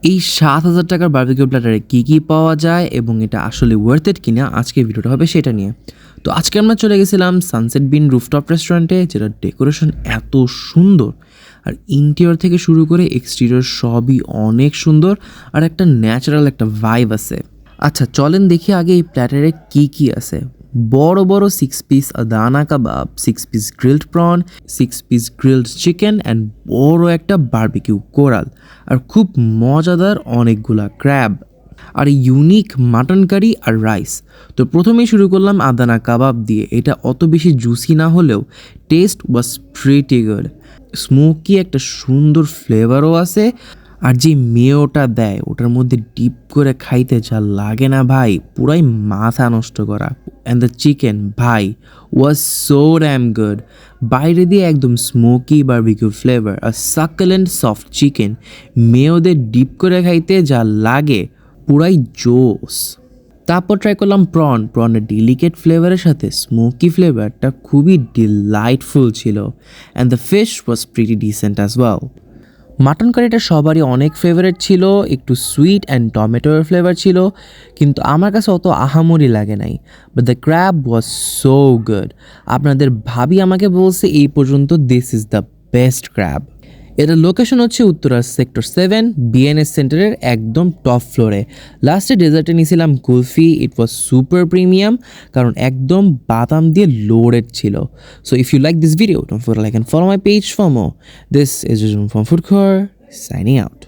এই ৭,০০০ টাকার বারবিকিউ প্ল্যাটারে কী পাওয়া যায় এবং এটা আসলে ওয়ার্থ ইট কিনা আজকের ভিডিওটা হবে সেটা নিয়ে। তো আজকে আমরা চলে গেছিলাম সানসেট বিন রুফটপ রেস্টুরেন্টে, যেটা ডেকোরেশন এত সুন্দর আর ইন্টেরিয়র থেকে শুরু করে এক্সটেরিয়র সবই অনেক সুন্দর আর একটা ন্যাচারাল একটা ভাইব আছে। আচ্ছা চলেন দেখি আগে এই প্ল্যাটারে কী আছে। বড় বড় 6 piece আদানা kebab, 6 piece grilled prawn, 6 piece grilled chicken and বড় একটা বারবিকিউ কোরাল আর খুব মজাদার অনেকগুলা ক্র্যাব আর ইউনিক মাটন কারি আর রাইস। তো প্রথমেই শুরু করলাম আদানা কাবাব দিয়ে। এটা অত বেশি জুসি না হলেও test was pretty good. Smoky একটা সুন্দর ফ্লেভারও আছে আর যে মেয়োটা দেয় ওটার মধ্যে ডিপ করে খাইতে যা লাগে না ভাই, পুরাই মাথা নষ্ট করা। অ্যান্ড দ্য চিকেন ভাই ওয়াজ সো ড্যাম গুড। বাইরে দিয়ে একদম স্মোকি বারবিকিউ ফ্লেভার আর সাকলেন্ট সফট চিকেন মেয়োদের ডিপ করে খাইতে যা লাগে পুরাই জোস। তারপর ট্রাই করলাম প্রনের ডেলিকেট ফ্লেভারের সাথে স্মোকি ফ্লেভারটা খুবই ডিলাইটফুল ছিল। And the fish was pretty decent as well. Mutton কারিটা সবারই অনেক ফেভারিট ছিল, একটু সুইট অ্যান্ড টমেটোর ফ্লেভার ছিল, কিন্তু আমার কাছে অত আহামরি লাগে নাই। But the crab was so good. আপনাদের ভাবি আমাকে বলছে এই পর্যন্ত this is the best crab. এটার লোকেশন হচ্ছে উত্তরা সেক্টর 7 বিএনএস সেন্টারের একদম টপ ফ্লোরে। লাস্টে ডেজার্টে নিয়েছিলাম kulfi. It was super premium কারণ একদম বাদাম দিয়ে লোডেড ছিল। So if you like this video, don't forget like and follow my page for more. This is from food core, signing out.